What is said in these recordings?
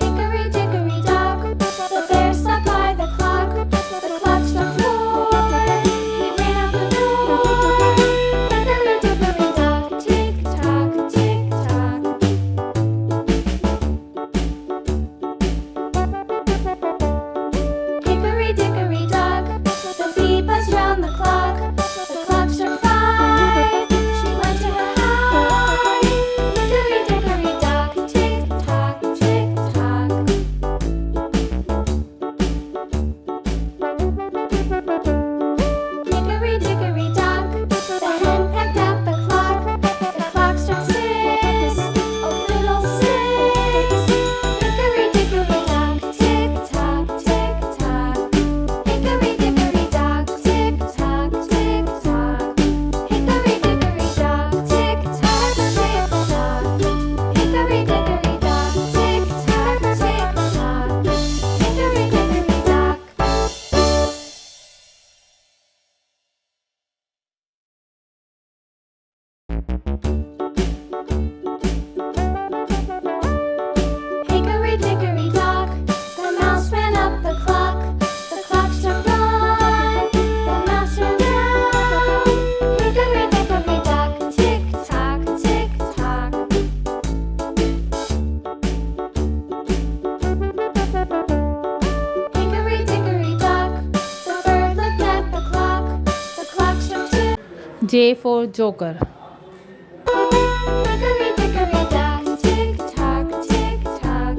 Hickory dickory dock, the bear sat by the clock. The clock struck 4. He ran out the door. Hickory dickory dock, tick tock, tick tock. Hickory dickory dock, the bee buzzed round the clock. The clock struck 5. She went to her hive. Hickory dickory dock, tick tock, tick tock. Hickory dickory dock, the hen pecked at the clock. The clock struck 6. Oh, fiddlesticks! Hickory dickory dock, tick tock, tick tock. Hickory dickory dock, tick tock, tick tock. Hickory dickory dock, tick tock, tick tock. Hickory dickory dock, tick tock, tick tock. Hickory dickory dock. Hickory dickory dock, the mouse ran up the clock. The clock struck 1. The mouse ran down. Hickory dickory dock, tick tock, tick tock. Hickory dickory dock, the bird looked at the clock. The clock struck 2. J for Joker. Hickory dickory dock, tick tock, tick tock.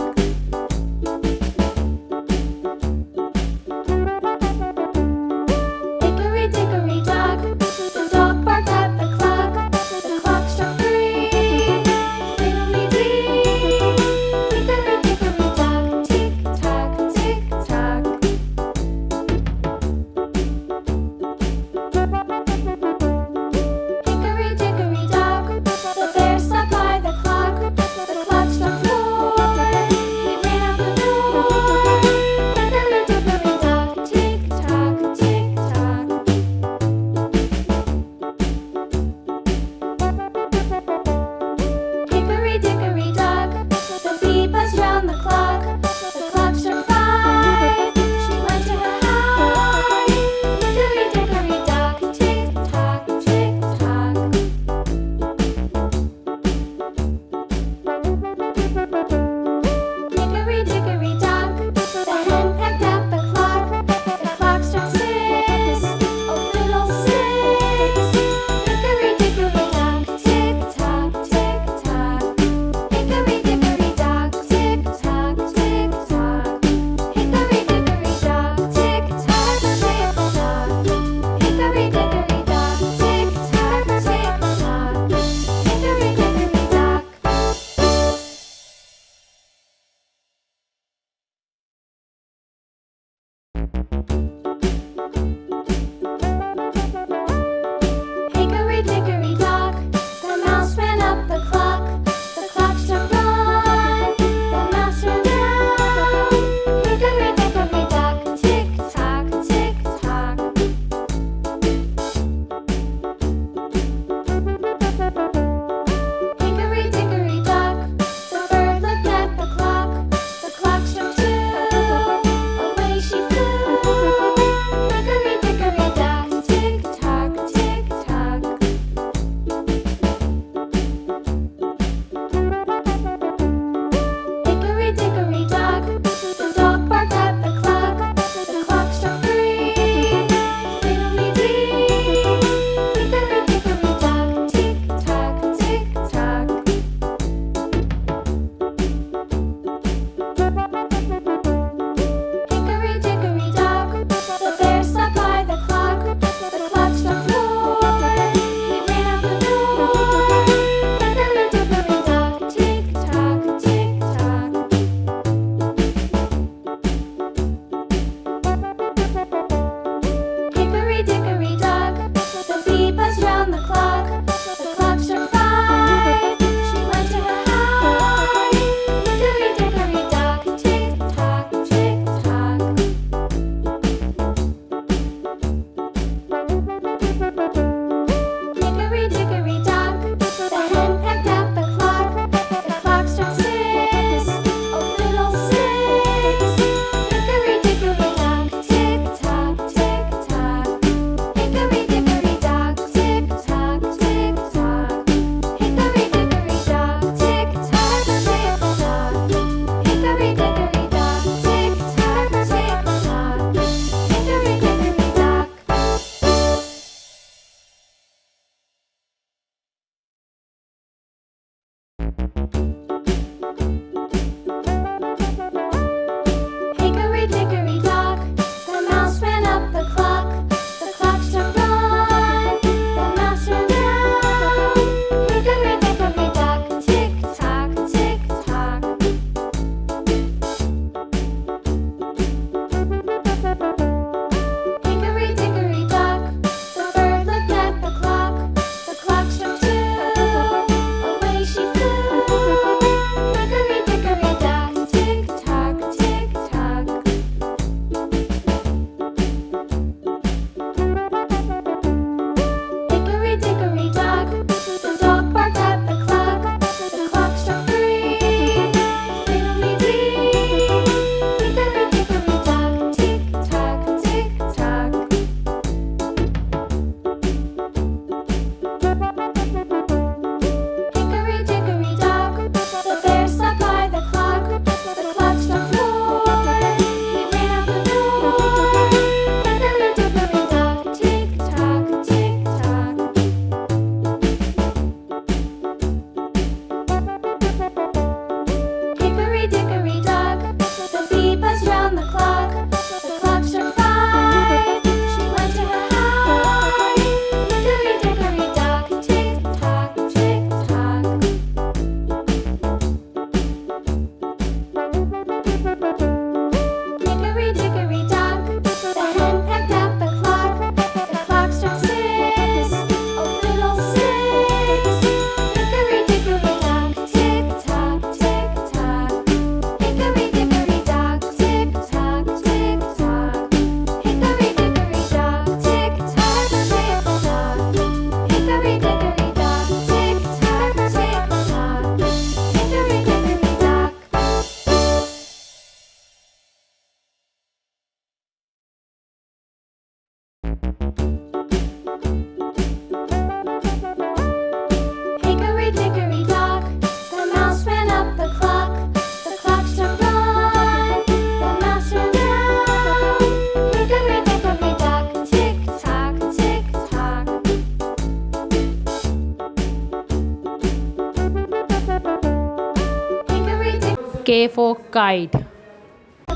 K for kite. The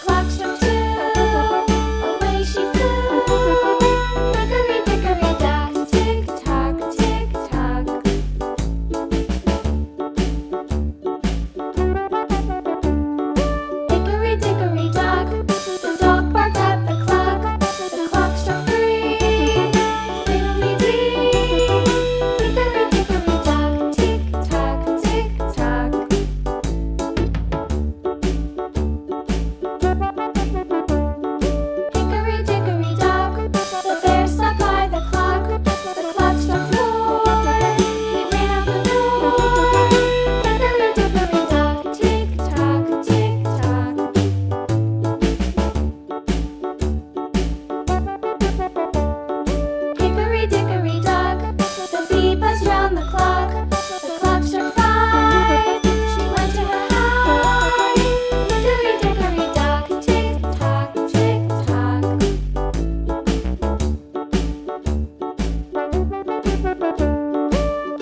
clock struck 2. Away she flew. Hickory dickory dock, tick tock, tick tock. Hickory dickory dock, the dog barked at the clock. The clock struck 3. Fiddly-dee. Hickory dickory dock, tick tock, tick tock. Hickory dickory dock, the bear sat by the clock. The clock struck 4. He ran out the door. Hickory dickory dock, tick tock, tick tock. Hickory dickory dock, the bee buzzed round the clock. The clock struck 5. She went to her hive. Hickory dickory dock, tick tock, tick tock.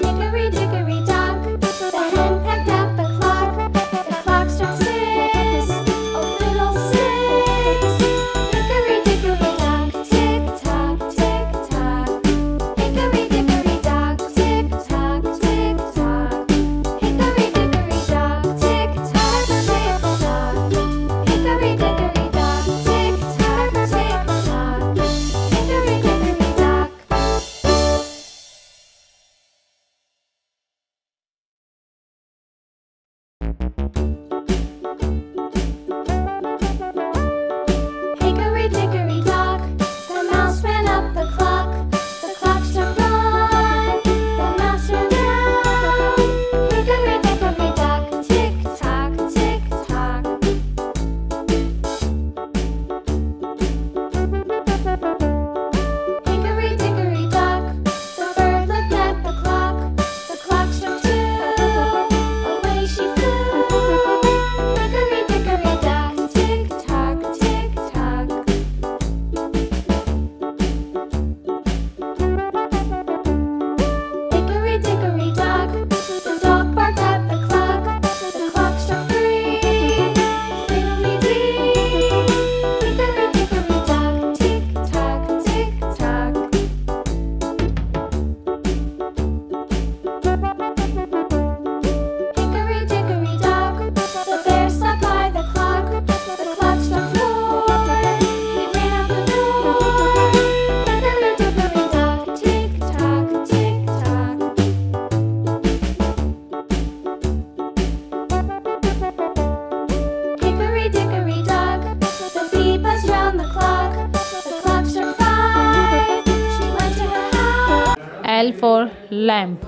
Hickory dickory dock, the hen pecked at the clock. The clock struck 6. Oh fiddlesticks. Hickory dickory dock, tick tock, tick tock. Hickory dickory dock, tick tock, tick tock. Hickory dickory dock, tick tock, tick tock. Hickory dickory dock, tick tock, tick tock. Hickory dickory dock. Hickory dickory dock, the mouse ran up the clock. The clock struck 1. The mouse ran down. Hickory dickory dock, tick tock, tick tock. Hickory dickory dock, the bird looked at the clock. The clock struck 2. Away she flew. Hickory dickory dock, tick tock, tick tock. Hickory dickory dock, the dog barked at the clock. The clock struck 3. Fiddly-dee. Hickory dickory dock, tick tock, tick tock. Hickory dickory dock, the bear sat by the clock. The clock struck 4. He ran out the door. Hickory dickory dock, tick tock, tick tock. Hickory dickory dock, the bee buzzed round the clock. The clock struck 5. She went to her hive. L for lamp.